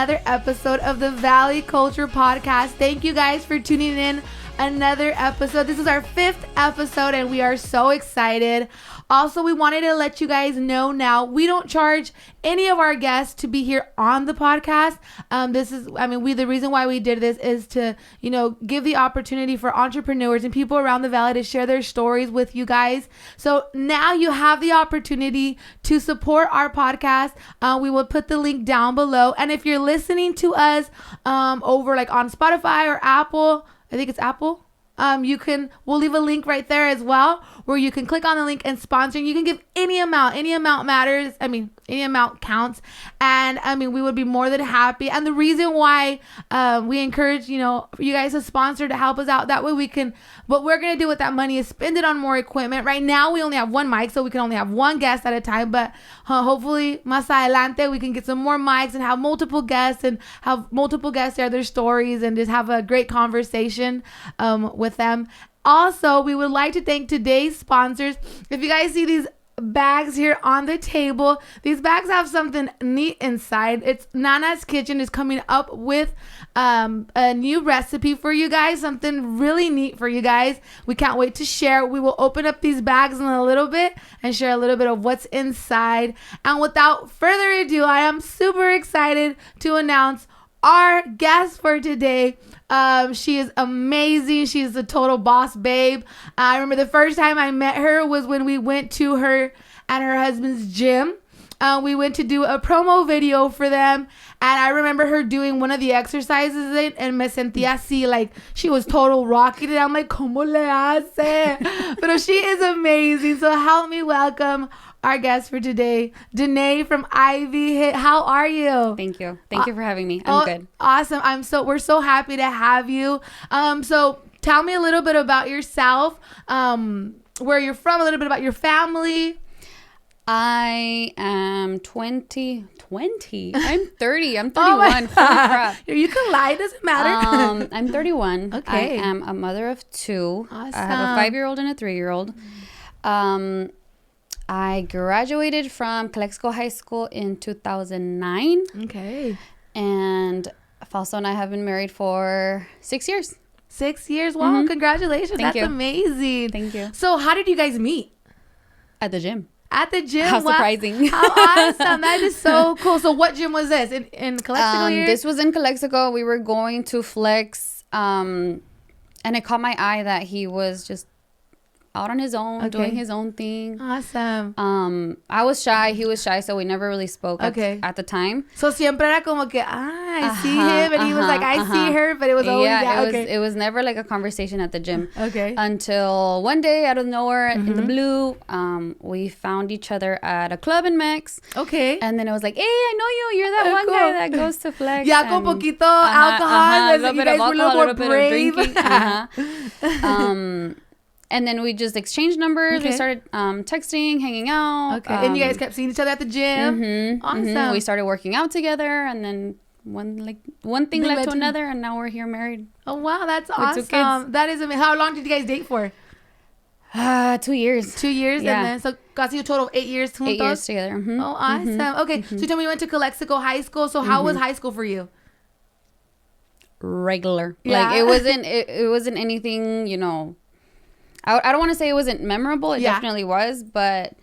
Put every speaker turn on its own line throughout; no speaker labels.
another episode of the Valley Culture Podcast. Thank you guys for tuning in another episode. This is our 5th episode and we are so excited. Also, we wanted to let you guys know now, we don't charge any of our guests to be here on the podcast. The reason why we did this is to, give the opportunity for entrepreneurs and people around the Valley to share their stories with you guys. So now you have the opportunity to support our podcast. We will put the link down below. And if you're listening to us over like on Spotify or Apple, I think it's Apple. We'll leave a link right there as well where you can click on the link and sponsor. You can give any amount matters. Any amount counts. And we would be more than happy. And the reason why we encourage, for you guys to sponsor to help us out. That way what we're going to do with that money is spend it on more equipment. Right now, we only have one mic, so we can only have one guest at a time. But hopefully, más adelante, we can get some more mics and have multiple guests share their stories and just have a great conversation with them. Also, we would like to thank today's sponsors. If you guys see these bags here on the table, these bags have something neat inside. It's Nana's Kitchen is coming up with a new recipe for you guys, something really neat for you guys. We can't wait to share. We will open up these bags in a little bit and share a little bit of what's inside. And without further ado, I am super excited to announce our guest for today. She is amazing. She's a total boss babe. I remember the first time I met her was when we went to her and her husband's gym. We went to do a promo video for them. And I remember her doing one of the exercises and me sentía así, like she was total rocking it. I'm like, ¿Cómo le hace? But she is amazing. So help me welcome our guest for today, Janae from HIIT. How are you?
Thank you. Thank you for having me. I'm good.
Awesome. We're so happy to have you. So tell me a little bit about yourself, where you're from, a little bit about your family.
I am 20. I'm 30. I'm 31. Holy crap.
You can lie. It doesn't matter.
I'm 31.
Okay.
I am a mother of 2.
Awesome.
I have a 5-year-old and a 3-year-old. I graduated from Calexico High School in 2009.
Okay.
And Fausto and I have been married for 6 years.
6 years? Wow, mm-hmm. Congratulations.
Thank you.
Amazing.
Thank you.
So how did you guys meet?
At the gym.
At the gym?
How surprising.
How awesome. That is so cool. So what gym was this? In Calexico here?
This was in Calexico. We were going to flex. And it caught my eye that he was just out on his own, doing his own thing.
Awesome.
I was shy. He was shy, so we never really spoke at the time.
So siempre era como que, I see him, and he was like, I see her, but it was always,
it was never like a conversation at the gym.
Okay.
Until one day, out of nowhere, in the blue, we found each other at a club in Mex.
Okay.
And then it was like, hey, I know you. You're that one guy that goes to flex.
Ya con poquito alcohol.
A little bit of alcohol, a little bit of drinking. And then we just exchanged numbers. Okay. We started texting, hanging out.
Okay. And you guys kept seeing each other at the gym.
Mm-hmm, awesome. Mm-hmm. We started working out together, and then one thing led to another, and now we're here married.
Oh wow, that's awesome. That is amazing. How long did you guys date for?
2 years.
2 years,
yeah.
And then so casi a total of 8 years. Juntos?
8 years together. Mm-hmm.
Oh, awesome. Mm-hmm. Okay, so you told me you went to Calexico High School. So how was high school for you?
Regular.
Yeah.
Like it wasn't anything, I don't want to say it wasn't memorable. It definitely was, but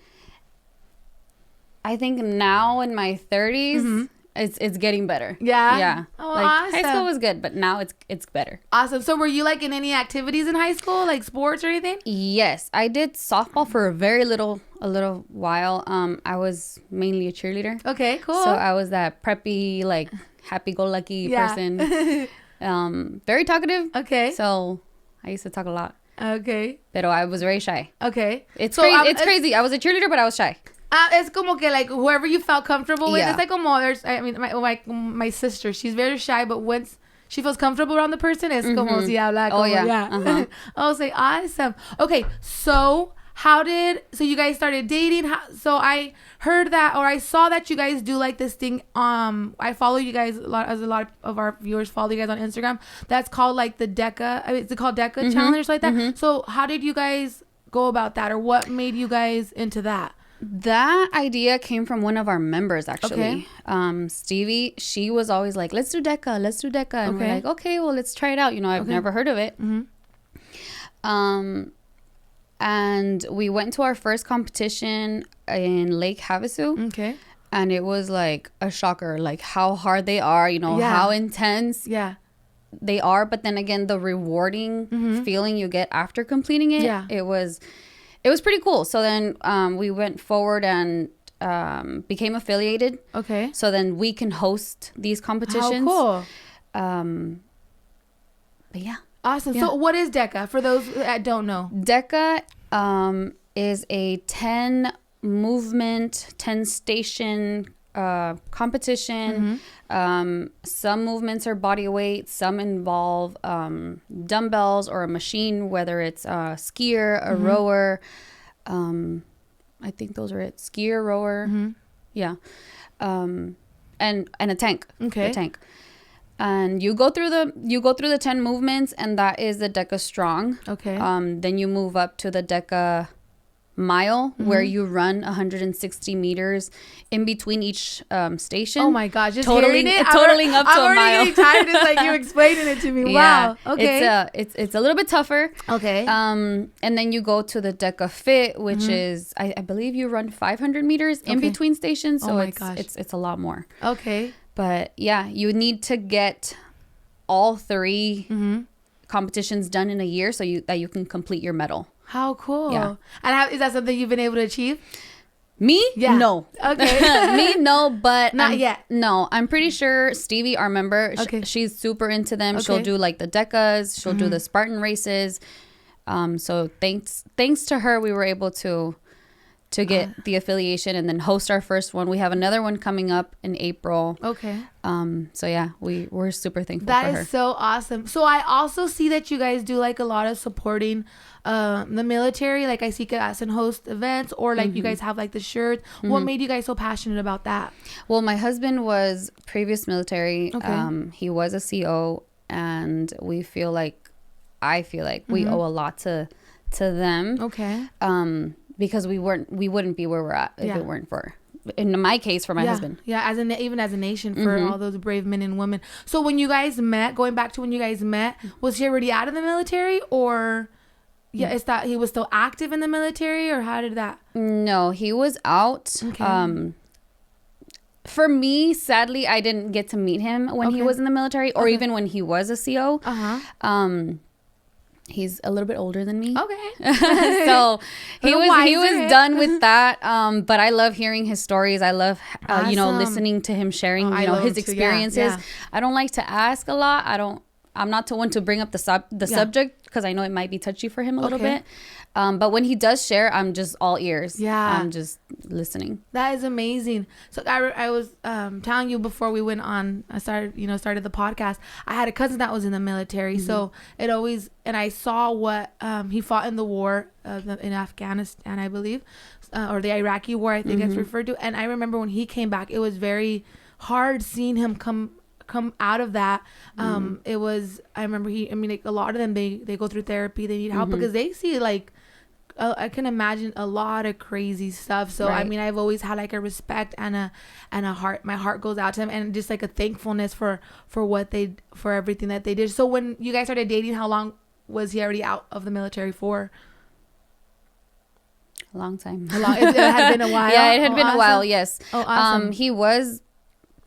I think now in my 30s, it's getting better.
Yeah.
Yeah.
Oh, awesome.
High school was good, but now it's better.
Awesome. So were you like in any activities in high school, like sports or anything?
Yes, I did softball for a little while. I was mainly a cheerleader.
Okay, cool.
So I was that preppy, like happy-go-lucky person. Very talkative.
Okay.
So I used to talk a lot.
Okay.
Pero I was very shy.
Okay.
It's crazy. It's crazy. I was a cheerleader, but I was shy.
Es como que like whoever you felt comfortable with. It's like como my sister. She's very shy, but once she feels comfortable around the person, es como si habla. Como, yeah. I was like, awesome. Okay, so so you guys started dating? So I heard that, or I saw that you guys do like this thing. I follow you guys a lot of our viewers follow you guys on Instagram. That's called like the Deca. Is it called Deca challenge or something like that? So how did you guys go about that, or what made you guys into that?
That idea came from one of our members, actually. Okay. Stevie, she was always like, let's do Deca, let's do Deca. And we're like, okay, well, let's try it out. You know, I've never heard of it. And we went to our first competition in Lake Havasu.
Okay.
And it was like a shocker, like how hard they are, you know, how intense they are. But then again, the rewarding feeling you get after completing it, it was pretty cool. So then we went forward and became affiliated.
Okay.
So then we can host these competitions.
How cool.
But yeah.
Awesome. Yeah. So what is Deca for those that don't know?
Deca is a 10 movement, 10 station competition. Some movements are body weight, some involve dumbbells or a machine, whether it's a skier, a rower. I think those are it. Skier, rower. Yeah. And a tank.
Okay.
A tank. And you go through the 10 movements, and that is the Deca Strong.
Okay.
Then you move up to the Deca Mile, where you run 160 meters in between each station.
Oh my gosh, just
totaling
hearing it,
totaling up to a mile.
I'm already getting tired. It's like you explaining it to me.
Yeah.
Wow. Okay.
It's a little bit tougher.
Okay.
And then you go to the Deca Fit, which is I believe you run 500 meters in between stations. So it's a lot more.
Okay.
But yeah, you need to get all 3 competitions done in a year so that you can complete your medal.
How cool.
Yeah.
And is that something you've been able to achieve?
Me?
Yeah.
No.
Okay.
Me? No, but...
Not yet.
No, I'm pretty sure Stevie, our member, she's super into them. Okay. She'll do like the Decas. She'll do the Spartan races. So thanks to her, we were able to get the affiliation and then host our first one. We have another one coming up in April.
Okay.
So yeah, we're super thankful for her.
That is so awesome. So I also see that you guys do like a lot of supporting the military. Like I see us and host events, or like you guys have like the shirts. What made you guys so passionate about that?
Well, my husband was previous military. Okay. He was a CO, and I feel like we owe a lot to them.
Okay.
Because we wouldn't be where we're at if it weren't for, in my case, for my husband.
Yeah, even as a nation, for all those brave men and women. So when you guys met, going back to when you guys met, was he already out of the military, or is that he was still active in the military, or how did that?
No, he was out. Okay. For me, sadly, I didn't get to meet him when he was in the military, or even when he was a CO. He's a little bit older than me.
Okay.
So he was done with that. But I love hearing his stories. I love, listening to him sharing, his experiences. Yeah. I don't like to ask a lot. I'm not the one to bring up the subject, because I know it might be touchy for him a little bit. But when he does share, I'm just all ears. Yeah. I'm just listening.
That is amazing. So I was telling you before we went on, started the podcast, I had a cousin that was in the military. So it always, and I saw what he fought in the war in Afghanistan, I believe, or the Iraqi war, I think it's referred to. And I remember when he came back, it was very hard seeing him come out of that. It was, I remember like a lot of them, they go through therapy, they need help because they see like, I can imagine a lot of crazy stuff. So right. I mean, I've always had like a respect and a heart. My heart goes out to them, and just like a thankfulness for everything that they did. So when you guys started dating, how long was he already out of the military for?
A long time.
It had been a while.
Yeah, it had been a while. Yes.
Oh, awesome.
He was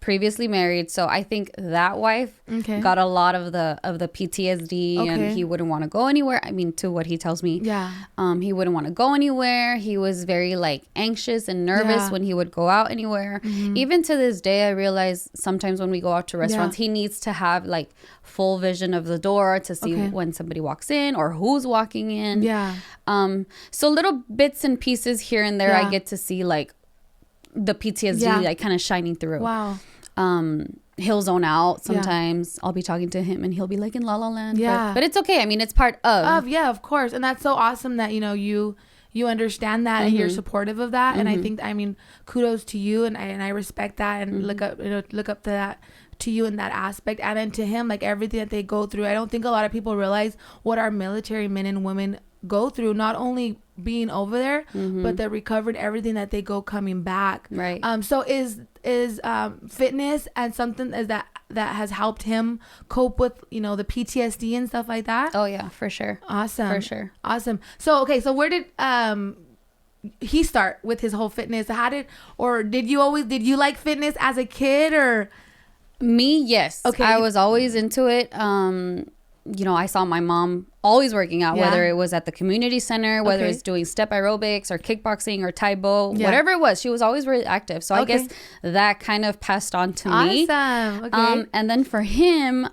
previously married, so I think that wife got a lot of the PTSD, and he wouldn't want to go anywhere. I mean, to what he tells me, he wouldn't want to go anywhere. He was very like anxious and nervous when he would go out anywhere. Even to this day, I realize sometimes when we go out to restaurants, he needs to have like full vision of the door to see when somebody walks in or who's walking in. So little bits and pieces here and there, I get to see like the PTSD like kind of shining through.
Wow.
He'll zone out sometimes. I'll be talking to him and he'll be like in La La Land. But it's okay. I mean, it's part of.
Yeah, of course. And that's so awesome that, you understand that and you're supportive of that. And I think, I mean, kudos to you, and I respect that, and look up to that, to you in that aspect. And then to him, like everything that they go through. I don't think a lot of people realize what our military men and women go through, not only being over there, but the recovery, everything that they go coming back.
Right.
So is fitness and something is that has helped him cope with, you know, the PTSD and stuff like that?
Oh yeah, for sure.
Awesome.
For sure.
Awesome. So okay, so where did he start with his whole fitness? Did you like fitness as a kid or?
Me, yes.
Okay.
I was always into it. You know, I saw my mom always working out, whether it was at the community center, whether it's doing step aerobics or kickboxing or Taibo, whatever it was. She was always really active. So I guess that kind of passed on to me.
Awesome. Okay.
And then for him,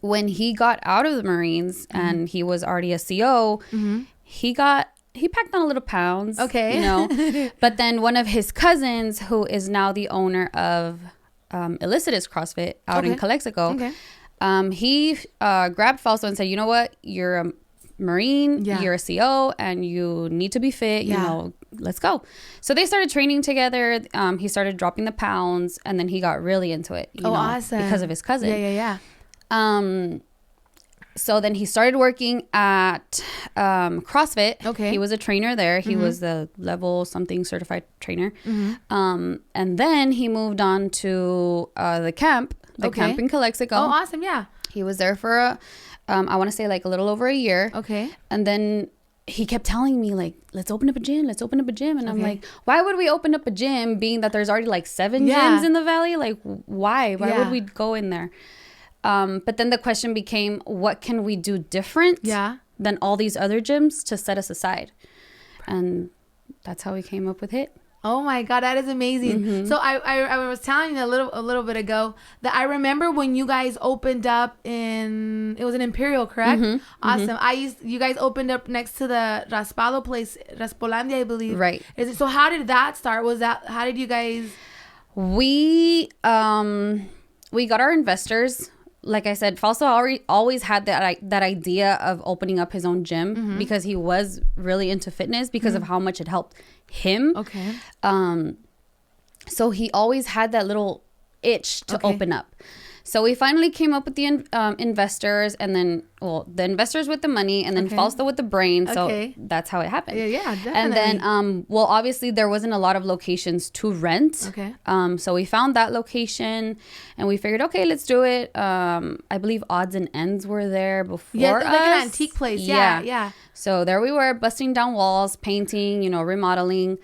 when he got out of the Marines and he was already a CO, he packed on a little pounds.
Okay.
You know, but then one of his cousins, who is now the owner of Illicitous CrossFit out in Calexico, he grabbed Fausto and said, you know what, you're a Marine, you're a CO, and you need to be fit, you know, let's go. So they started training together. He started dropping the pounds, and then he got really into it, you know,
awesome.
because of his cousin.
Yeah.
So then he started working at CrossFit. Okay. He was a trainer there. He was the level something certified trainer. And then he moved on to the camp in Calexico.
Oh, awesome. Yeah.
He was there for, I want to say like a little over a year.
Okay.
And then he kept telling me like, let's open up a gym. And I'm like, why would we open up a gym being that there's already like 7 gyms in the valley? Like, why would we go in there? But then the question became, what can we do different than all these other gyms to set us aside? And that's how we came up with HIIT.
Oh my God, that is amazing. So I was telling you a little bit ago that I remember when you guys opened up it was an Imperial, correct? Awesome. You guys opened up next to the Raspado place, Raspolandia, I believe. Right. So how did that start? How did you guys?
We got our investors. Like I said, Fausto always had that idea of opening up his own gym because he was really into fitness because of how much it helped him. Okay. So he always had that little itch to open up. So we finally came up with the investors, and then, the investors with the money, and then Fausto with the brain. So that's how it happened. Yeah, definitely. And then, obviously there wasn't a lot of locations to rent. Okay. So we found that location, and we figured, okay, let's do it. I believe Odds and Ends were there before us.
Like an antique place. Yeah.
So there we were, busting down walls, painting, remodeling.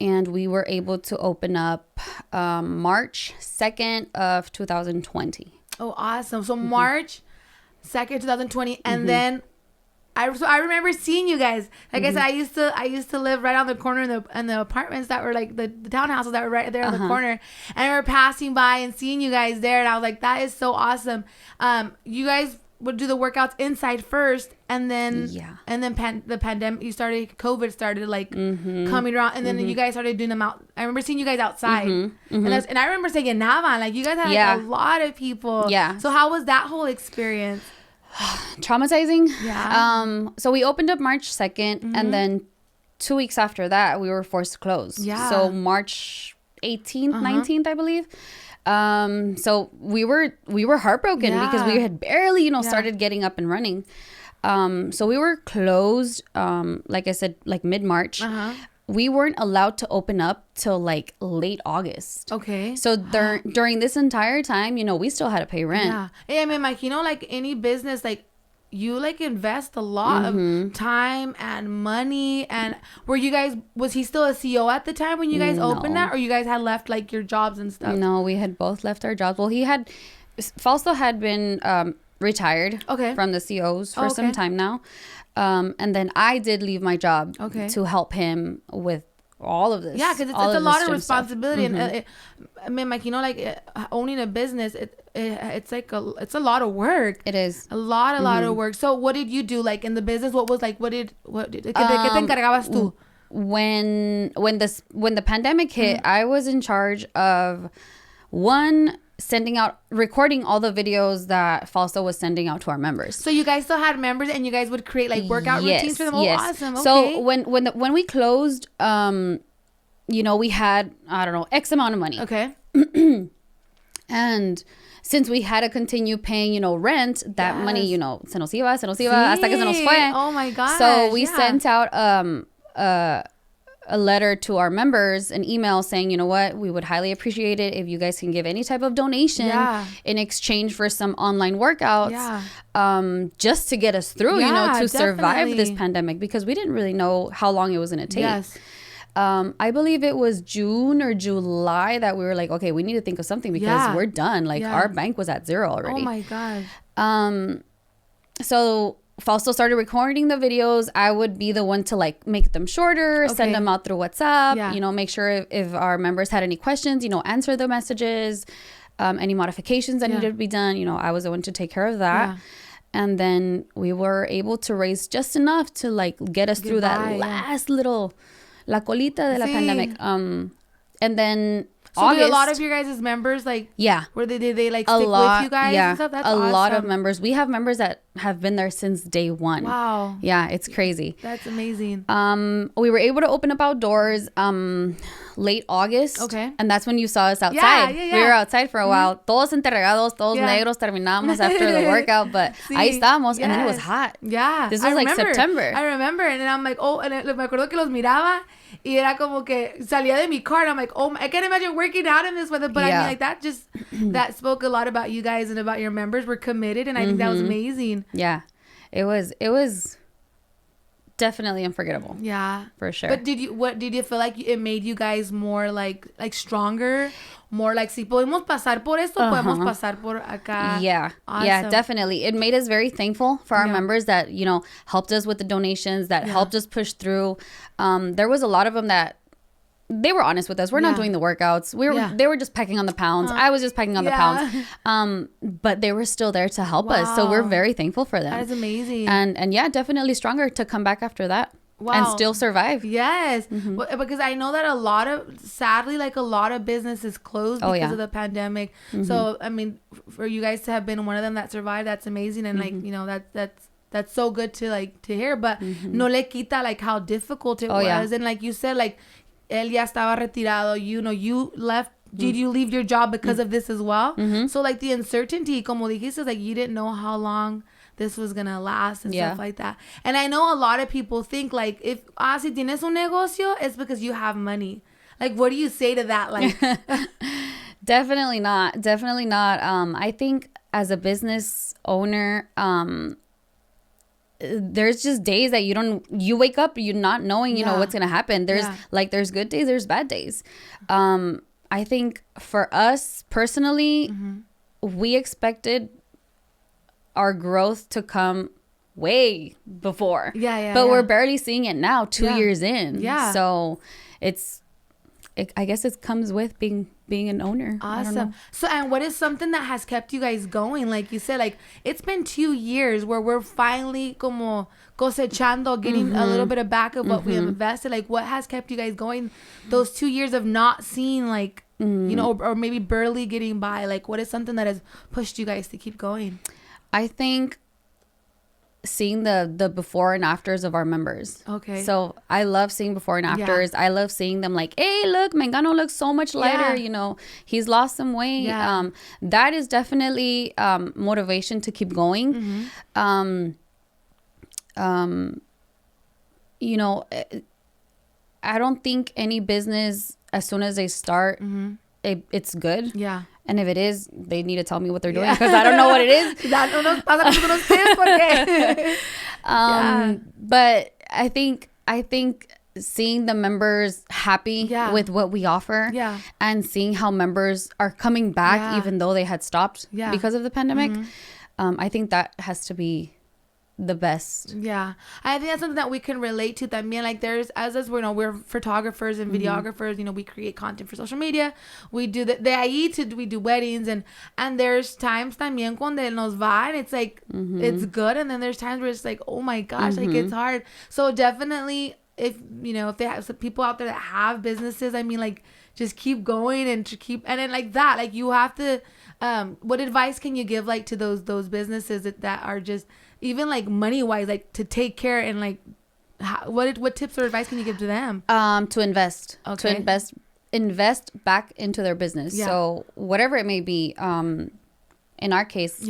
And we were able to open up March 2nd of 2020.
Oh, awesome. So March 2nd, 2020. And then I remember seeing you guys. Like I said, I used to live right on the corner in the apartments that were like the townhouses that were right there on the corner. And I remember passing by and seeing you guys there. And I was like, that is so awesome. You guys would do the workouts inside first, and then the pandemic COVID started like coming around, and then you guys started doing them out. I remember seeing you guys outside, and I remember saying Navan, like you guys had like a lot of people. Yeah. So how was that whole experience?
Traumatizing. Yeah. So we opened up March 2nd, and then 2 weeks after that we were forced to close. Yeah. So March 18th, 19th, I believe. So we were heartbroken because we had barely, started getting up and running. So we were closed, like I said, like mid-March. We weren't allowed to open up till like late August. Okay. So during this entire time, we still had to pay rent. Yeah.
I mean, like, like any business, like you like invest a lot of time and money. And was he still a CO at the time when you guys opened that, or you guys had left like your jobs and stuff?
No, we had both left our jobs. Well, Fausto had been retired from the COs for some time now. And then I did leave my job to help him with all of this.
Yeah, because it's a lot of responsibility. And I mean, like, owning a business, it's a lot of work.
It is
a lot of work. So what did you do like in the business? What was like, ¿qué te encargabas tú?
When the pandemic hit, I was in charge of recording all the videos that Fausto was sending out to our members.
So you guys still had members, and you guys would create like workout routines for them? Oh, awesome. Okay.
So when we closed, we had, I don't know, X amount of money. Okay. And since we had to continue paying, rent, that money, se nos iba, hasta que se nos fue.
Oh my gosh.
So we sent out a letter to our members, an email saying, you know what, we would highly appreciate it if you guys can give any type of donation in exchange for some online workouts, just to get us through, to survive this pandemic, because we didn't really know how long it was going to take.
Yes.
I believe it was June or July that we were like, okay, we need to think of something because we're done. Like our bank was at zero already.
Oh my God.
So Fausto started recording the videos. I would be the one to like make them shorter, send them out through WhatsApp, make sure if our members had any questions, answer the messages, any modifications that needed to be done. I was the one to take care of that. And then we were able to raise just enough to like get us through that last little la colita de la pandemic. And then
so August, did a lot of your guys' members like where did they like stick with you guys and stuff? That's awesome.
Lot of members. We have members that have been there since day one.
Wow.
Yeah, it's crazy.
That's amazing.
We were able to open up outdoors late August.
Okay.
And that's when you saw us outside.
Yeah.
We were outside for a while. Todos entregados, todos negros, terminamos after the workout, but ahí estábamos. And then it was hot.
Yeah.
This was like September.
I remember. And then I'm like, me acuerdo que los miraba y era como que salía de mi car and I'm like, I can't imagine working out in this weather. But I mean, like that spoke a lot about you guys and about your members. We're committed, and I think that was amazing.
Yeah, it was definitely unforgettable.
Yeah,
for sure.
But did you feel like it made you guys more like stronger, more like si podemos pasar por esto, podemos pasar por acá?
Yeah, awesome. Yeah, definitely. It made us very thankful for our members that helped us with the donations, that helped us push through. There was a lot of them that they were honest with us. We're not doing the workouts. They were just packing on the pounds. I was just packing on the pounds. But they were still there to help us. So we're very thankful for them.
That is amazing.
And yeah, definitely stronger to come back after that. Wow. And still survive.
Yes. Well, because I know that sadly, like a lot of businesses closed because of the pandemic. So, I mean, for you guys to have been one of them that survived, that's amazing. And like, that's so good to hear, but no le quita like how difficult it was. Yeah. And like you said, like, él ya estaba retirado, you left. Did you leave your job because of this as well? So like the uncertainty, como dijiste, like you didn't know how this was gonna last and stuff like that. And I know a lot of people think like if si tienes un negocio, it's because you have money. Like, what do you say to that? Like,
definitely not. I think as a business owner, there's just days that you wake up, you're not knowing, what's going to happen. There's good days, there's bad days. I think for us personally, we expected our growth to come way before. But we're barely seeing it now, 2 years in. So I guess it comes with being an owner.
Awesome. So, and what is something that has kept you guys going? Like you said, like it's been 2 years where we're finally como cosechando, getting a little bit of back of what we invested. Like, what has kept you guys going those 2 years of not seeing like, or maybe barely getting by? Like, what is something that has pushed you guys to keep going?
I think seeing the before and afters of our members. Okay. So I love seeing before and afters. I love seeing them like, hey, look, Mengano looks so much lighter. He's lost some weight. That is definitely motivation to keep going. I don't think any business, as soon as they start, it's good. Yeah. And if it is, they need to tell me what they're doing because I don't know what it is. But I think seeing the members happy with what we offer and seeing how members are coming back even though they had stopped because of the pandemic, I think that has to be the best. I think that's something that we can relate to también. Like there's, as us, we're photographers and videographers, we create content for social media, we do the HIIT, we do weddings, and there's times también cuando nos va and it's like it's good, and then there's times where it's like, oh my gosh, like it's hard. So definitely if they have some people out there that have businesses, I mean, like just keep going and to keep, and then like that, like you have to what advice can you give like to those businesses that are just even like money wise, like to take care, and like what tips or advice can you give to them?
To invest
invest back into their business.
Yeah.
So whatever it may be, in our case,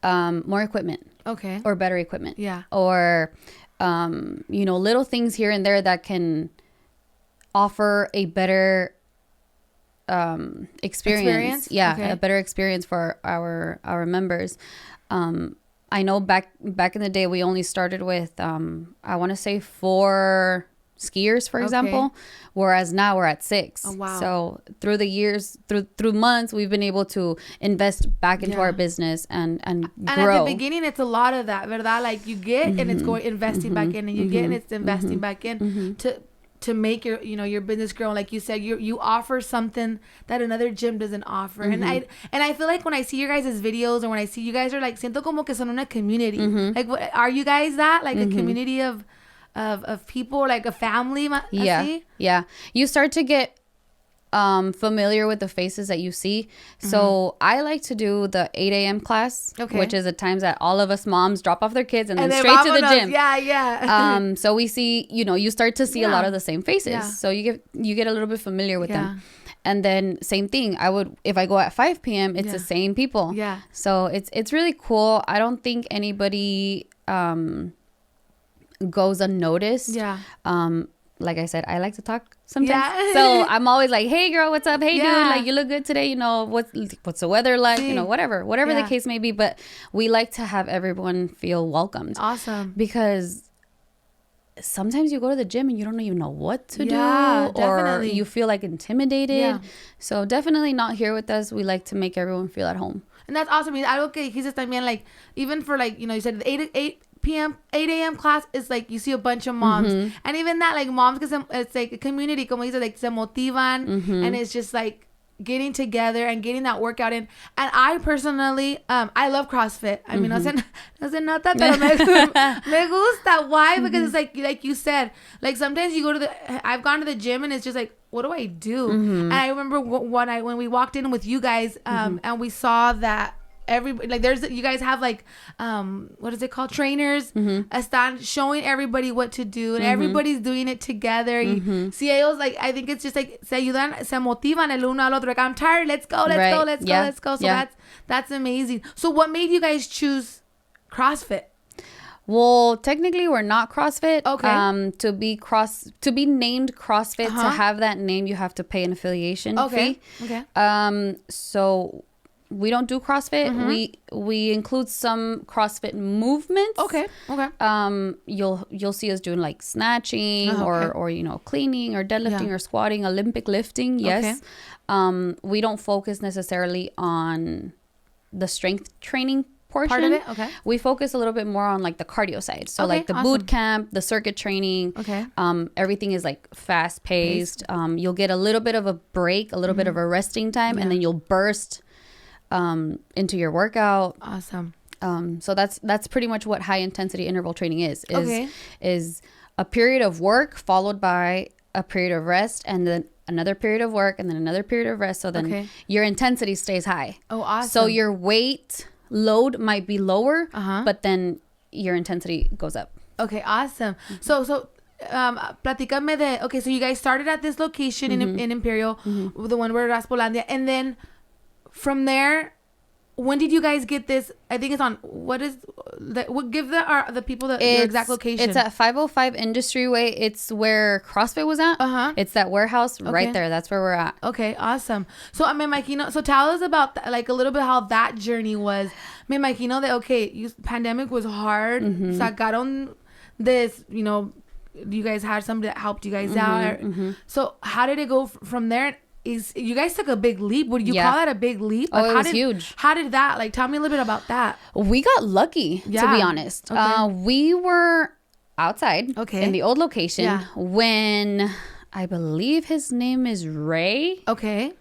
more equipment.
Okay.
Or better equipment.
Yeah.
Or, little things here and there that can offer a better experience. Yeah, okay. A better experience for our members. I know back in the day we only started with I want to say 4 skiers, for example, whereas now we're at 6.
Oh, wow.
So through the years, through months, we've been able to invest back into our business and grow.
At the beginning, it's a lot of that, ¿verdad? Like you get and it's going investing back in, and you get and it's investing back in to make your your business grow. Like you said, you offer something that another gym doesn't offer. And I feel like when I see your guys' videos, or when I see you guys are like, siento como que son una community. Like, are you guys that? Like a community of people, like a family?
Yeah. You start to get familiar with the faces that you see. So I like to do the 8 a.m. class, which is the times that all of us moms drop off their kids and then straight to the gym.
Yeah.
So we see, you start to see a lot of the same faces. Yeah. So you get a little bit familiar with them. And then same thing, if I go at 5 p.m., it's the same people.
Yeah.
So it's really cool. I don't think anybody goes unnoticed.
Yeah.
Like I said, I like to talk sometimes. So I'm always like, hey girl, what's up? Hey dude, like you look good today. What's the weather like? Whatever the case may be. But we like to have everyone feel welcomed.
Awesome.
Because sometimes you go to the gym and you don't even know what to do, or you feel like intimidated. Yeah. So definitely not here with us. We like to make everyone feel at home.
And that's awesome. Algo que dijiste también, like, even for like, you said the 8 a.m. class is like, you see a bunch of moms. And even that, like, moms, because it's like a community, como dice, like, se motivan. And it's just like getting together and getting that workout in. And I personally, I love CrossFit. I mean, no se nota, pero me gusta. Why? Because it's like you said, like, sometimes you go to I've gone to the gym and it's just like, what do I do? And I remember when we walked in with you guys, and we saw that everybody, like, you guys have like, what is it called? Trainers, están showing everybody what to do, and everybody's doing it together. Si ellos, like, I think it's just like, se ayudan, se motivan el uno al otro. Like, I'm tired. Let's go. So that's amazing. So what made you guys choose CrossFit?
Well, technically we're not CrossFit.
Okay.
To be named CrossFit, to have that name, you have to pay an affiliation fee.
Okay.
So we don't do CrossFit. We include some CrossFit movements.
Okay.
You'll see us doing like snatching or cleaning or deadlifting or squatting, Olympic lifting. Yes.
Okay.
We don't focus necessarily on the strength training portion.
Part of it. Okay.
We focus a little bit more on like the cardio side. So like the boot camp, the circuit training.
Okay.
Everything is like fast paced. You'll get a little bit of a break, a little bit of a resting time, and then you'll burst into your workout.
Awesome.
So that's pretty much what high intensity interval training is a period of work followed by a period of rest, and then another period of work, and then another period of rest. So then your intensity stays high.
Oh, awesome.
So your weight load might be lower, but then your intensity goes up.
Okay, awesome. So platícame de, okay, so you guys started at this location in Imperial, the one where Raspolandia, and then from there, when did you guys get this? I think it's on, give the people your exact location.
It's at 505 Industry Way. It's where CrossFit was at. It's that warehouse right there. That's where we're at.
Okay, awesome. So me imagino, so tell us about like a little bit how that journey was. Me imagino that, pandemic was hard. Sacaron this, you guys had somebody that helped you guys out. So how did it go from there? You guys took a big leap. Would you call that a big leap? Like,
it was huge.
How did that, like, tell me a little bit about that?
We got lucky, to be honest. We were outside in the old location when I believe his name is Ray.
Okay.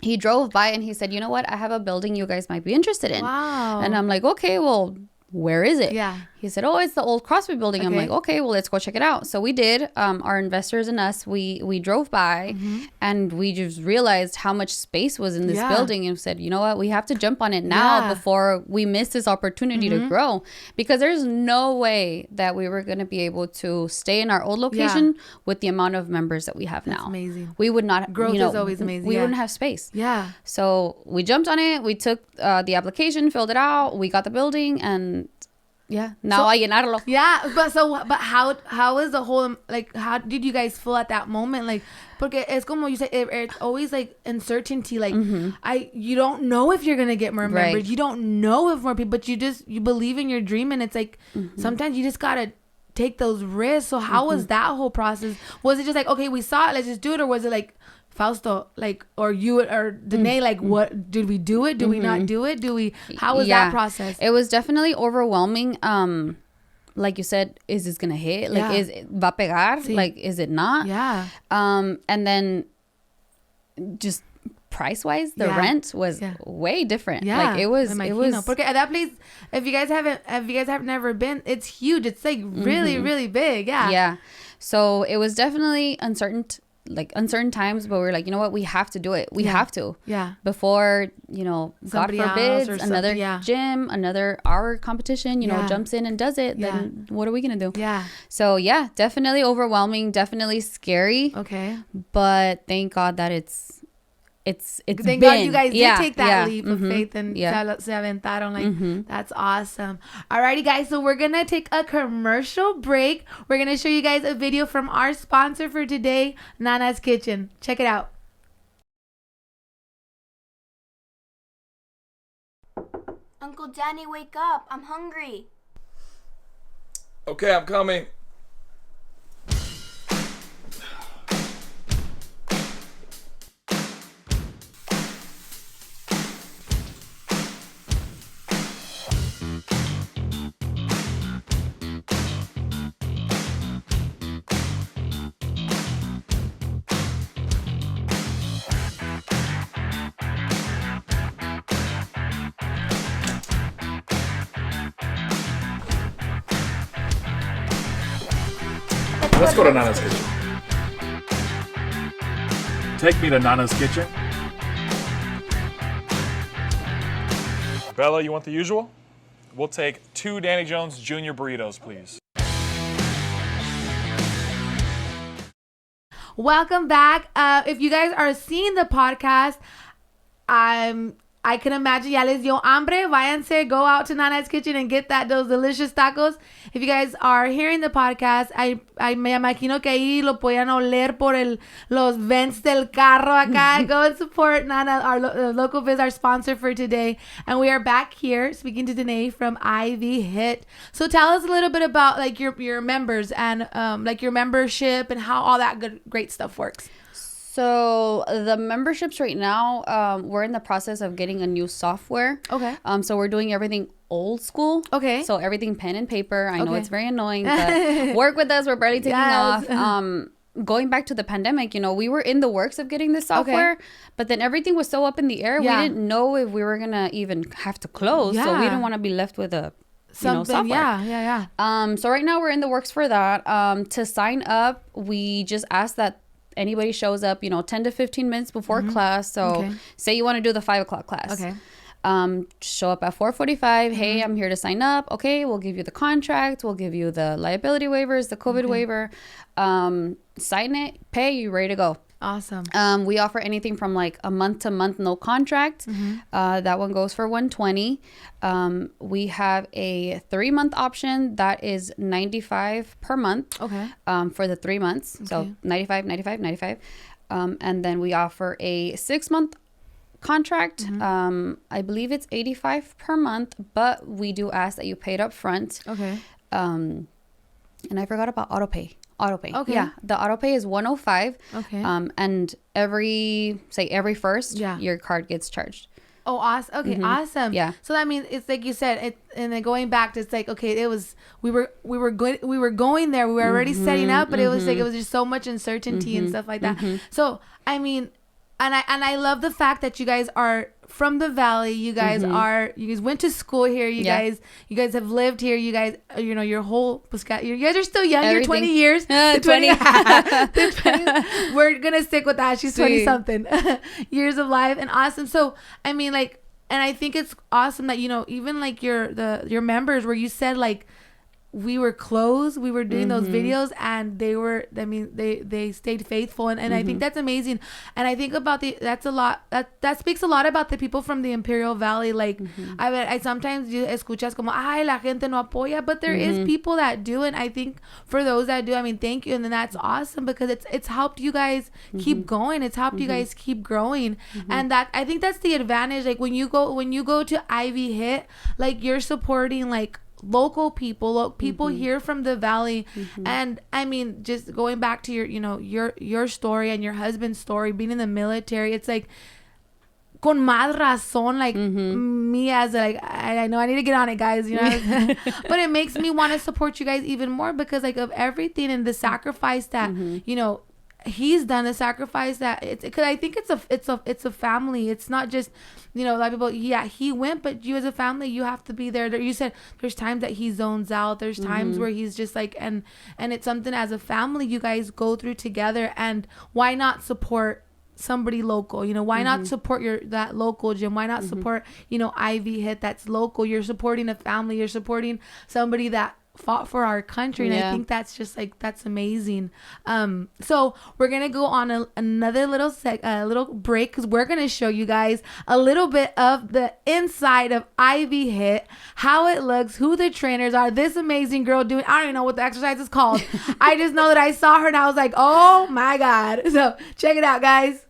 He drove by and he said, you know what? I have a building you guys might be interested in.
Wow.
And I'm like, okay, well, where is it?
Yeah.
He said, oh, it's the old CrossFit building. I'm like, okay, well, let's go check it out. So we did. Our investors and us, we drove by and we just realized how much space was in this building and said, you know what, we have to jump on it now before we miss this opportunity to grow, because there's no way that we were going to be able to stay in our old location with the amount of members that we have now.
Amazing.
We would not,
growth is always amazing.
We wouldn't have space.
Yeah.
So we jumped on it. We took the application, filled it out. We got the building, and now a llenarlo.
Yeah, but how is the whole, like, how did you guys feel at that moment? Like, porque es como you say, it's always like uncertainty. Like, you don't know if you're gonna get more members. You don't know if more people, but you believe in your dream, and it's like sometimes you just gotta take those risks. So how was that whole process? Was it just like, okay, we saw it, let's just do it, or was it like, Fausto, like, or you or Janae, like, what did we do it? Do we not do it? How was that process?
It was definitely overwhelming. Like you said, is this gonna hit? Like, is va pegar? Like, is it not?
Yeah.
And then just price wise, the rent was way different. Yeah. Like, it was.
Porque at that place, if you guys have never been, it's huge. It's like really, really big. Yeah.
Yeah. So it was definitely uncertain times, but we're like, you know what, we have to do it. We have to. Yeah. Before,
somebody
God forbid, another gym, another our competition, jumps in and does it, then what are we going to do? Yeah. So yeah, definitely overwhelming, definitely scary. Okay. But thank God that it's
thank God you guys did take that leap of faith and se aventaron. Like, that's awesome. Alrighty, guys, so we're gonna take a commercial break. We're gonna show you guys a video from our sponsor for today, Nana's Kitchen. Check it out.
Uncle Danny, wake up. I'm hungry.
Okay, I'm coming. Let's go to Nana's Kitchen.
Take me to Nana's Kitchen.
Bella, you want the usual? We'll take 2 Danny Jones Jr. burritos, please.
Welcome back. If you guys are seeing the podcast, I can imagine ya les dio hambre. Váyanse, go out to Nana's Kitchen and get those delicious tacos. If you guys are hearing the podcast, I me imagino que ahí lo podían oler por los vents del carro acá. Go and support Nana, our local biz, our sponsor for today. And we are back here speaking to Janae from HIIT. So tell us a little bit about like your members and like your membership and how all that great stuff works.
So the memberships right now, we're in the process of getting a new software. Okay. So we're doing everything old school. Okay. So everything pen and paper. I know it's very annoying, but work with us. We're barely taking off. Going back to the pandemic, we were in the works of getting this software, but then everything was so up in the air. Yeah. We didn't know if we were going to even have to close. Yeah. So we didn't want to be left with a software. Yeah. So right now we're in the works for that. To sign up, we just ask that anybody shows up, 10 to 15 minutes before class. So say you want to do the 5 o'clock class. Okay. Show up at 4:45. Hey, I'm here to sign up. Okay, we'll give you the contract. We'll give you the liability waivers, the COVID waiver. Sign it, pay, you ready to go.
Awesome.
We offer anything from like a month to month, no contract. That one goes for $120. We have a 3-month option that is $95 per month. Okay. For the 3 months. Okay. So $95. And then we offer a 6-month contract. I believe it's $85 per month, but we do ask that you pay it up front. Okay. And I forgot about autopay. Okay. Yeah. The autopay is $105. Okay. And every first, your card gets charged.
Oh, awesome. Okay, awesome. Yeah. So that means it's like you said, and then going back to, it's like, okay, it was, we were going there. We were already setting up, but it was like, it was just so much uncertainty and stuff like that. So, I mean, I love the fact that you guys are from the valley. You guys went to school here. You guys have lived here. You guys, your whole, you guys are still young. You're 20 years.
20.
20. We're gonna stick with that. She's 20 something years of life, and awesome. So I mean, like, and I think it's awesome that even like your members, where you said like, we were close, we were doing those videos, and they stayed faithful, and I think that's amazing. And I think about that speaks a lot about the people from the Imperial Valley. Like, I sometimes you escuchas como, ay, la gente no apoya, but there is people that do, and I think for those that do, I mean, thank you, and then that's awesome, because it's helped you guys keep going, it's helped you guys keep growing, and that, I think that's the advantage. Like, when you go to Ivy HIIT, like, you're supporting like local people here from the valley. And I mean, just going back to your story and your husband's story, being in the military, it's like, con más razón, like, me as like, I know I need to get on it, guys, but it makes me want to support you guys even more, because like, of everything and the sacrifice that he's done, the sacrifice that it's, because I think it's a family. It's not just, a lot of people, he went, but you as a family, you have to be there. You said there's times that he zones out, there's times where he's just like, and it's something as a family you guys go through together. And why not support somebody local? Why not support that local gym? Why not support Ivy HIIT that's local? You're supporting a family, you're supporting somebody that fought for our country, and I think that's just like, that's amazing. So we're gonna go on another little break, because we're gonna show you guys a little bit of the inside of Ivy HIIT, how it looks, who the trainers are, this amazing girl doing, I don't even know what the exercise is called. I just know that I saw her and I was like, oh my god. So check it out, guys.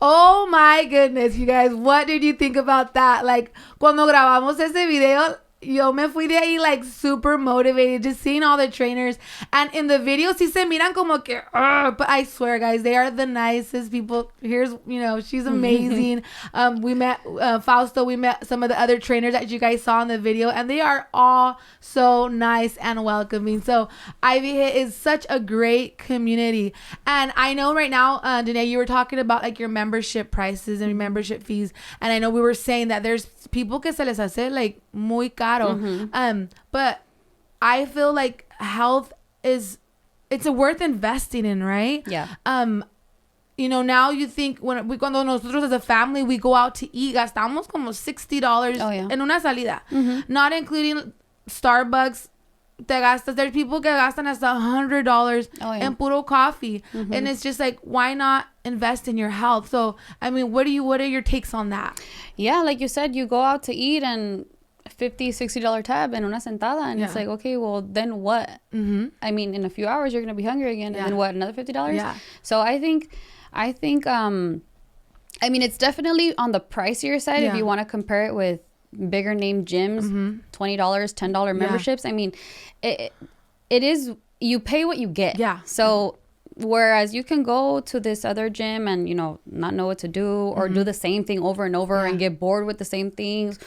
Oh my goodness, you guys, what did you think about that? Like, cuando grabamos ese video, yo me fui de ahí like super motivated, just seeing all the trainers. And in the video, sí se miran como que, but I swear, guys, they are the nicest people. Here's, she's amazing. We met Fausto, we met some of the other trainers that you guys saw in the video, and they are all so nice and welcoming. So Ivy HIIT is such a great community. And I know right now, Janae, you were talking about like your membership prices and your membership fees. And I know we were saying that there's people que se les hace like muy caro. But I feel like health it's worth investing in, right?
Yeah.
Now you think cuando nosotros as a family we go out to eat, gastamos como $60 en una salida, not including Starbucks. There's people que gastan hasta $100 in puro coffee, and it's just like, why not invest in your health? So I mean, what are your takes on that?
Yeah, like you said, you go out to eat and $50-$60 tab and una sentada, and it's like, okay, well then what? I mean, in a few hours you're gonna be hungry again, and then what, another $50? So I think I mean, it's definitely on the pricier side if you want to compare it with bigger name gyms, $20, $10 memberships. I mean, it is, you pay what you get. So whereas you can go to this other gym and not know what to do, or do the same thing over and over and get bored with the same things,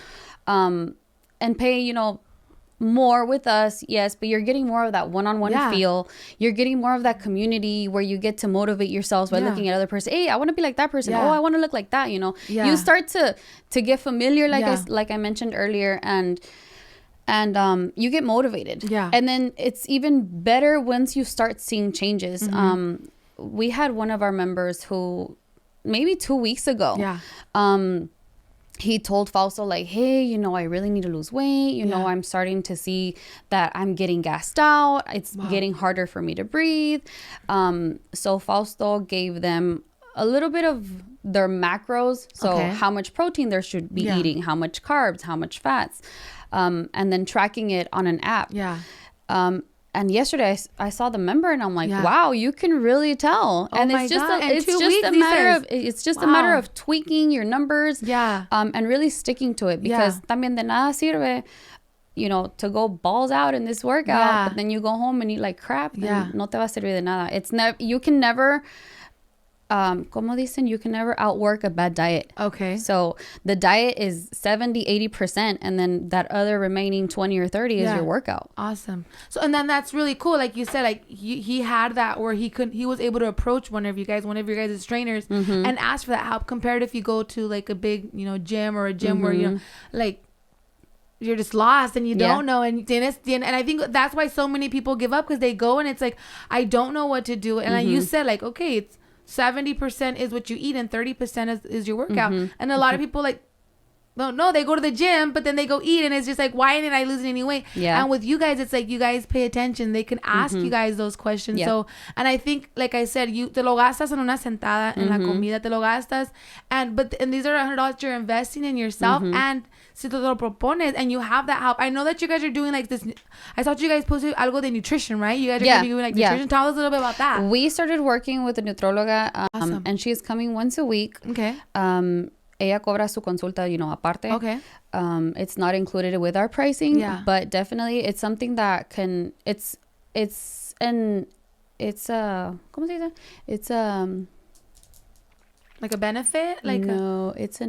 and pay more with us, yes, but you're getting more of that one-on-one feel. You're getting more of that community where you get to motivate yourselves by looking at other person. Hey, I want to be like that person. Oh, I want to look like that. You start to get familiar, like I mentioned earlier, and you get motivated. And then it's even better once you start seeing changes. We had one of our members who maybe 2 weeks ago.
Yeah.
He told Fausto, like, hey, you know, I really need to lose weight. You know, I'm starting to see that I'm getting gassed out. It's getting harder for me to breathe. So Fausto gave them a little bit of their macros. So how much protein they should be eating, how much carbs, how much fats, and then tracking it on an app.
Yeah.
And yesterday I saw the member and I'm like, wow, you can really tell.
Oh
and
my
it's just
God.
a matter of tweaking your numbers.
Yeah.
And really sticking to it, because también de nada sirve, you know, to go balls out in this workout, but then you go home and eat like crap. And no te va a servir de nada. You can never como dicen, you can never outwork a bad diet.
Okay.
So the diet is 70-80%, and then that other remaining 20 or 30 is your workout.
Awesome. So, and then that's really cool. Like you said, like he had that where he was able to approach one of your guys' trainers and ask for that help, compared if you go to like a big, you know, gym or a gym where, you know, like you're just lost and you don't know, and I think that's why so many people give up, because they go and it's like, I don't know what to do. And like you said, like, okay, it's 70% is what you eat and 30% is your workout. And a lot of people like, no, they go to the gym, but then they go eat, and it's just like, why didn't I lose any weight? And with you guys, it's like, you guys pay attention. They can ask you guys those questions. So, and I think, like I said, you te lo gastas en una sentada en la comida, te lo gastas, and these are $100 you're investing in yourself, and si te lo propones and you have that help. I know that you guys are doing like this. I thought you guys posted algo de nutrition, right? You guys are going to be doing like nutrition. Tell us a little bit about that.
We started working with a nutrióloga,
Awesome.
and she's coming once a week.
Okay.
Ella cobra su consulta, you know, aparte.
Okay.
It's not included with our pricing, but definitely it's something that can, it's a, ¿cómo se dice? It's
like a benefit? Like
no, it's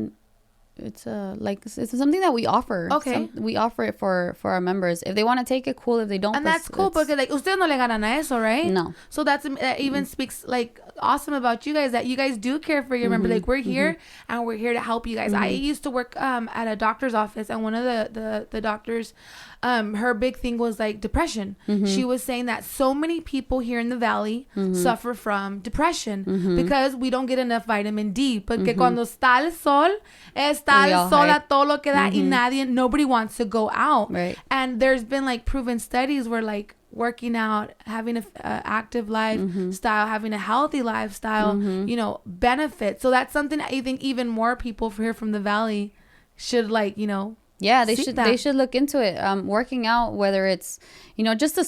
something that we offer.
Okay.
We offer it for our members. If they want to take it, cool. If they don't,
and that's cool, because like ustedes no le ganan a eso, right?
No.
So that even speaks like awesome about you guys, that you guys do care for your members. Like, we're here and we're here to help you guys. I used to work at a doctor's office, and one of the doctors, her big thing was like depression. She was saying that so many people here in the valley suffer from depression because we don't get enough vitamin D. Porque cuando está el sol a todo lo que da, y nobody wants to go out.
Right.
And there's been like proven studies where like working out, having a active lifestyle, having a healthy lifestyle, you know, benefits. So that's something I think even more people here from the valley should, like, you know,
they should look into it. Working out, whether it's, you know, just a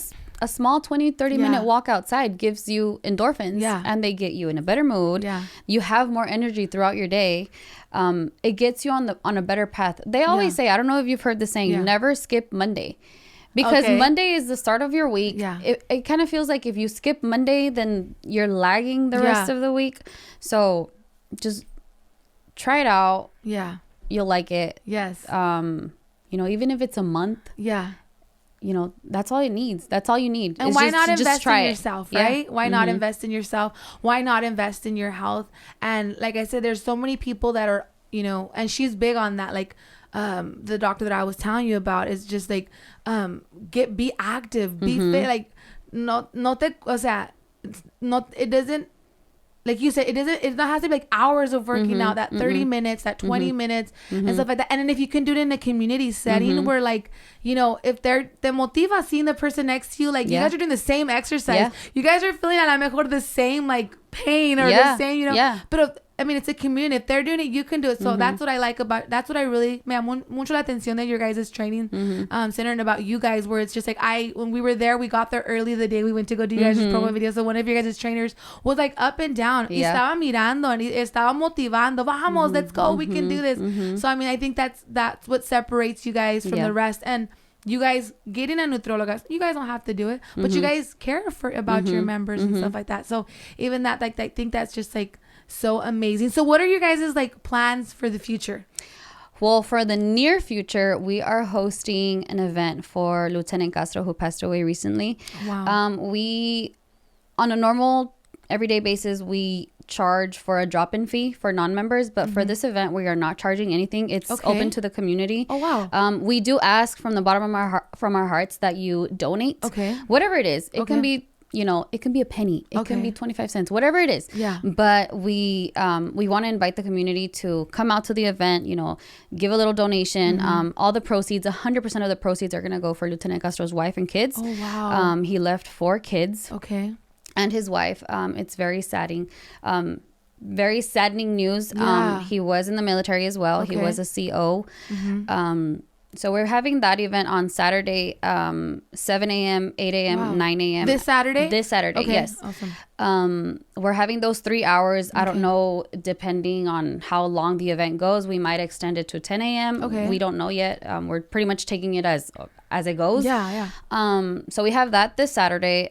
small 20-30 minute walk outside, gives you endorphins, and they get you in a better mood. You have more energy throughout your day. It gets you on a better path. They always say, I don't know if you've heard the saying, never skip Monday, because Monday is the start of your week. It kind of feels like if you skip Monday, then you're lagging the rest of the week. So just try it out. You'll like it.
Yes.
You know, even if it's a month. You know, that's all it needs. That's all you need.
And why not invest in yourself, right? Why not invest in yourself? Why not invest in your health? And like I said, there's so many people that are, you know, and she's big on that. Like, the doctor that I was telling you about is just like, be active, be fit. Like, it doesn't, like you said, it not has to be like hours of working out, that 30 minutes, that 20 minutes and stuff like that. And then if you can do it in a community setting where, like, you know, if te motiva seeing the person next to you, like you guys are doing the same exercise, you guys are feeling a lo mejor the same like pain or the same, you know, but if, I mean, it's a community. If they're doing it, you can do it. So that's what I like about, that's what I really, me llamó mucho la atención de your guys' training centered about you guys, where it's just like, when we were there, we got there early the day we went to go do you guys' promo video. So one of your guys' trainers was like up and down. Y estaba mirando and estaba motivando. Vamos, let's go. We can do this. So, I mean, I think that's what separates you guys from the rest. And you guys getting a nutrióloga, you guys don't have to do it, but you guys care about your members and stuff like that. So even that, like, I think that's just like so amazing. So what are your guys' like plans for the future?
Well, for the near future, we are hosting an event for Lieutenant Castro, who passed away recently.
Wow.
We, on a normal everyday basis, we charge for a drop-in fee for non-members, but for this event, we are not charging anything. It's open to the community.
Oh, wow.
We do ask from the bottom of our hearts that you donate.
Okay.
Whatever it is. It can be you know, it can be a penny, it can be 25 cents, whatever it is.
Yeah.
But we want to invite the community to come out to the event, you know, give a little donation. All the proceeds, 100% of the proceeds are going to go for Lieutenant Castro's wife and kids.
Oh, wow.
He left 4 kids.
Okay.
And his wife. It's very saddening. Very saddening news.
Yeah.
He was in the military as well.
Okay.
He was a CO. So we're having that event on Saturday, 7 a.m., 8 a.m.,
Wow.
9 a.m.
This Saturday?
This Saturday,
Okay.
yes.
Awesome.
We're having those 3 hours. I don't know, depending on how long the event goes, we might extend it to 10 a.m.
Okay.
We don't know yet. We're pretty much taking it as it goes.
Yeah, yeah.
So we have that this Saturday.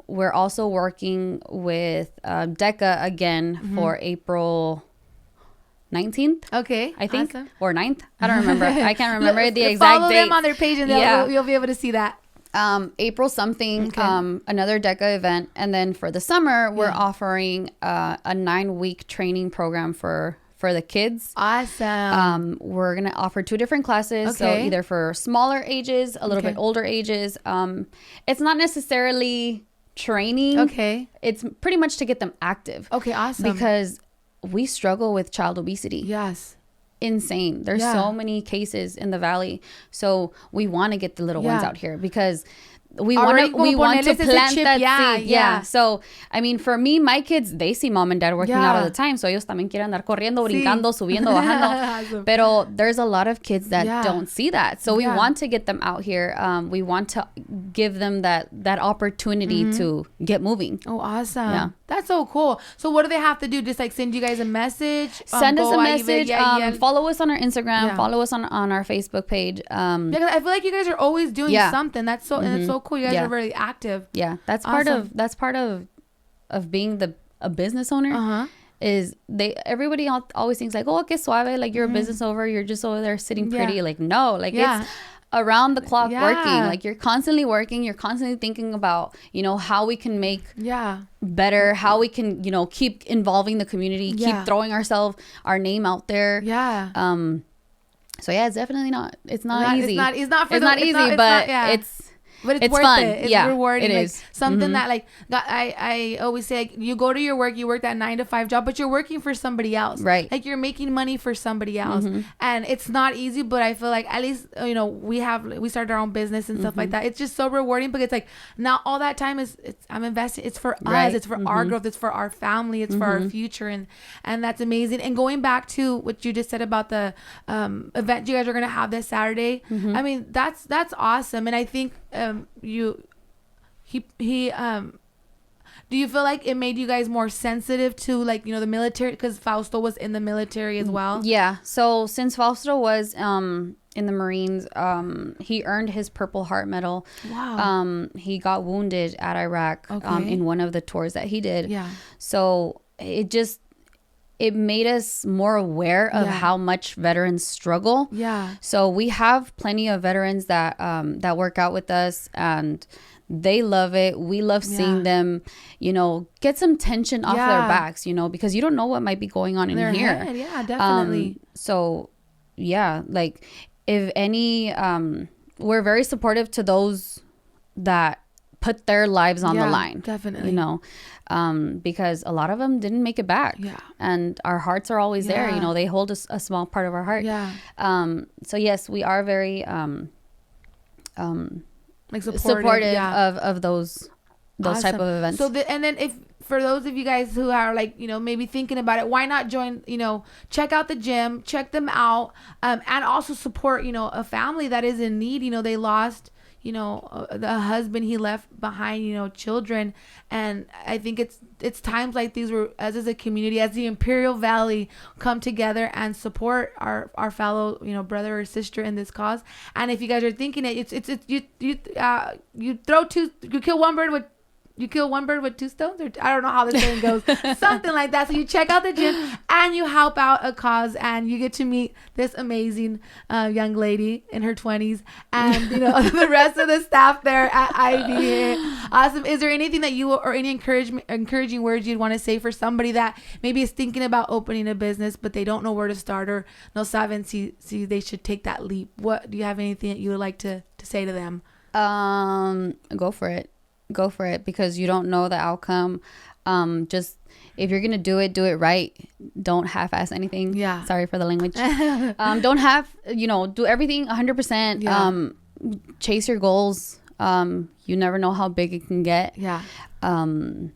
We're also working with Deca again for April 19th.
Okay.
I think,
Awesome.
or 9th. I don't remember. I can't remember the exact
Follow
date.
them on their page and you'll be able to see that.
April something,
Okay.
another Deca event. And then for the summer, we're offering a 9-week training program for the kids.
Awesome.
We're going to offer 2 different classes. So
Okay.
either for smaller ages, a little bit older ages. It's not necessarily training.
Okay.
It's pretty much to get them active.
Okay, awesome.
Because we struggle with child obesity.
Yes.
Insane. There's
Yeah.
so many cases in the valley. So we want to get the little ones
Yeah.
out here because we
Already
want
como
to
ponerles ese
plant
chip.
that
Yeah,
seed.
yeah.
So, I mean, for me, my kids, they see mom and dad working out all
Yeah.
the time. So ellos también quieren andar corriendo,
Sí.
brincando, subiendo, bajando.
Awesome.
Pero there's a lot of kids that
Yeah.
don't see that. So we
Yeah.
want to get them out here. We want to give them that opportunity to get moving.
Oh, awesome.
Yeah.
That's so cool. So what do they have to do? Just like send you guys a message?
Send us
go
a
ahí,
message.
yeah.
Follow us on our Instagram.
Yeah.
Follow us on our Facebook page.
Yeah, 'cause I feel like you guys are always doing
Yeah.
something. That's so and it's so cool. You guys
Yeah.
are very active.
Yeah, that's
Awesome.
part of being a business owner.
Uh-huh.
Is everybody always thinks like, oh, que suave, like you're a business owner, you're just over there sitting pretty.
Yeah.
Like, no, like
Yeah.
it's around the clock
Yeah.
working. Like you're constantly working, you're constantly thinking about, you know, how we can make
Yeah.
better, how we can, you know, keep involving the community,
Yeah.
keep throwing our name out there.
Yeah.
So yeah, it's definitely not easy.
It's not easy,
but
yeah.
But
it's worth
fun.
it. It's
Yeah,
rewarding.
it
Like,
is.
something that like I always say, like, you go to your work, you work that 9 to 5 job, but you're working for somebody else.
Right.
Like you're making money for somebody else. And it's not easy, but I feel like at least, you know, we started our own business and stuff like that. It's just so rewarding because it's like now all that time I'm investing. It's for
Right.
us. It's for our growth. It's for our family. It's for our future. And that's amazing. And going back to what you just said about the event you guys are going to have this Saturday. I mean, that's awesome. And I think do you feel like it made you guys more sensitive to, like, you know, the military, because Fausto was in the military as well?
Yeah. So since Fausto was in the Marines, he earned his Purple Heart Medal.
Wow.
He got wounded at Iraq
Okay.
in one of the tours that he did.
Yeah.
So it made us more aware of
Yeah.
how much veterans struggle.
Yeah.
So we have plenty of veterans that work out with us, and they love it. We love seeing them, you know, get some tension off their
Yeah.
backs, you know, because you don't know what might be going on in
Their
here.
head. Yeah, definitely.
So yeah, like if any, we're very supportive to those that put their lives on the
Yeah,
line.
definitely.
You know, because a lot of them didn't make it back.
Yeah.
And our hearts are always there.
Yeah.
You know, they hold a small part of our heart.
Yeah.
So yes, we are very
Like
supportive
yeah.
of those type of events.
So and then if for those of you guys who are, like, you know, maybe thinking about it, why not join, you know, check out the gym, check them out, and also support, you know, a family that is in need. You know, they lost, you know, the husband, he left behind, you know, children. And I think it's times like these where, as a community, as the Imperial Valley, come together and support our fellow, you know, brother or sister in this cause. And if you guys are thinking it, you kill one bird with 2 stones, or I don't know how the saying goes, something like that. So you check out the gym and you help out a cause, and you get to meet this amazing young lady in her 20s, and, you know, the rest of the staff there at IB. Awesome. Is there anything that you, or any encouraging words you'd want to say for somebody that maybe is thinking about opening a business, but they don't know where to start, or no saben si they should take that leap? What do you have anything that you would like to say to them?
Go for it. go for it, because you don't know the outcome. Just if you're gonna do it right. Don't half-ass anything.
Yeah.
Sorry for the language. Don't do everything 100%.
Yeah.
Chase your goals. You never know how big it can get.
Yeah.
And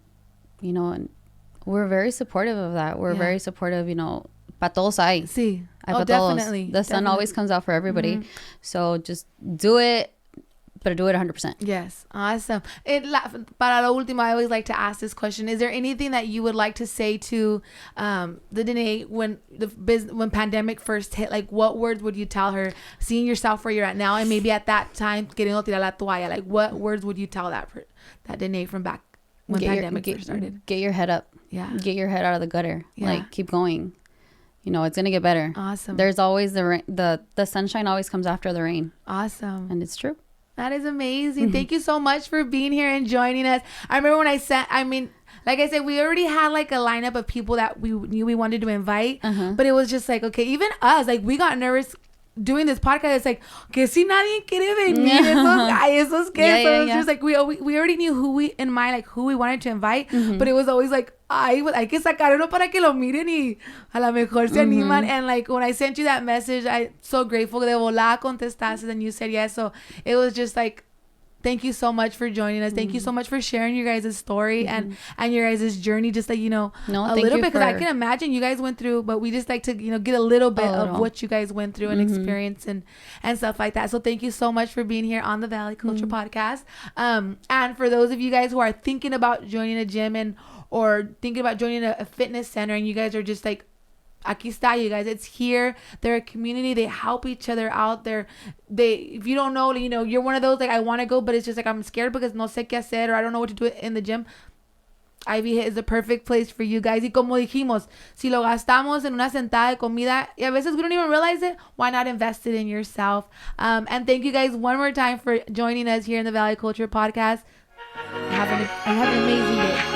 we're very supportive of that. We're very supportive. Pa todos hay.
Sí.
Hay
Oh,
pa todos.
definitely.
The sun always comes out for everybody. So just do it, but do it 100%.
Yes. Awesome. Para lo último, I always like to ask this question. Is there anything that you would like to say to the Danae when pandemic first hit? Like, what words would you tell her, seeing yourself where you're at now, and maybe at that time, queriendo tirar la toalla? Like, what words would you tell that Danae from back when pandemic first started?
Get your head up.
Yeah.
Get your head out of the gutter.
Yeah.
Like, keep going. It's going to get better.
Awesome.
There's always the sunshine always comes after the rain.
Awesome.
And it's true.
That is amazing. Thank you so much for being here and joining us. I remember when like I said, we already had like a lineup of people that we knew we wanted to invite, but it was just like, okay, even us, like we got nervous doing this podcast. It's like, que si nadie quiere venir, esos que.
Yeah,
So it's
yeah.
just like we already knew who we wanted to invite, but it was always like, hay que sacar uno para que lo miren y a lo mejor se animan. And like when I sent you that message, I'm so grateful de volada contestaste and you said yes. So it was just like, thank you so much for joining us. Thank you so much for sharing your guys' story and your guys' journey. Just like, a little bit, because I can imagine you guys went through, but we just like to, get a little bit of what you guys went through and experience and stuff like that. So thank you so much for being here on the Valley Culture Podcast. And for those of you guys who are thinking about joining a gym or thinking about joining a fitness center, and you guys are just like, aquí está, you guys, it's here. They're a community. They help each other out. If you don't know, you're one of those, like, I want to go, but it's just like, I'm scared because no sé qué hacer, or I don't know what to do in the gym. Ivy HIIT is the perfect place for you guys. Y como dijimos, si lo gastamos en una sentada de comida, y a veces we don't even realize it, why not invest it in yourself? And thank you guys one more time for joining us here in the Valley Culture Podcast. Have an amazing day.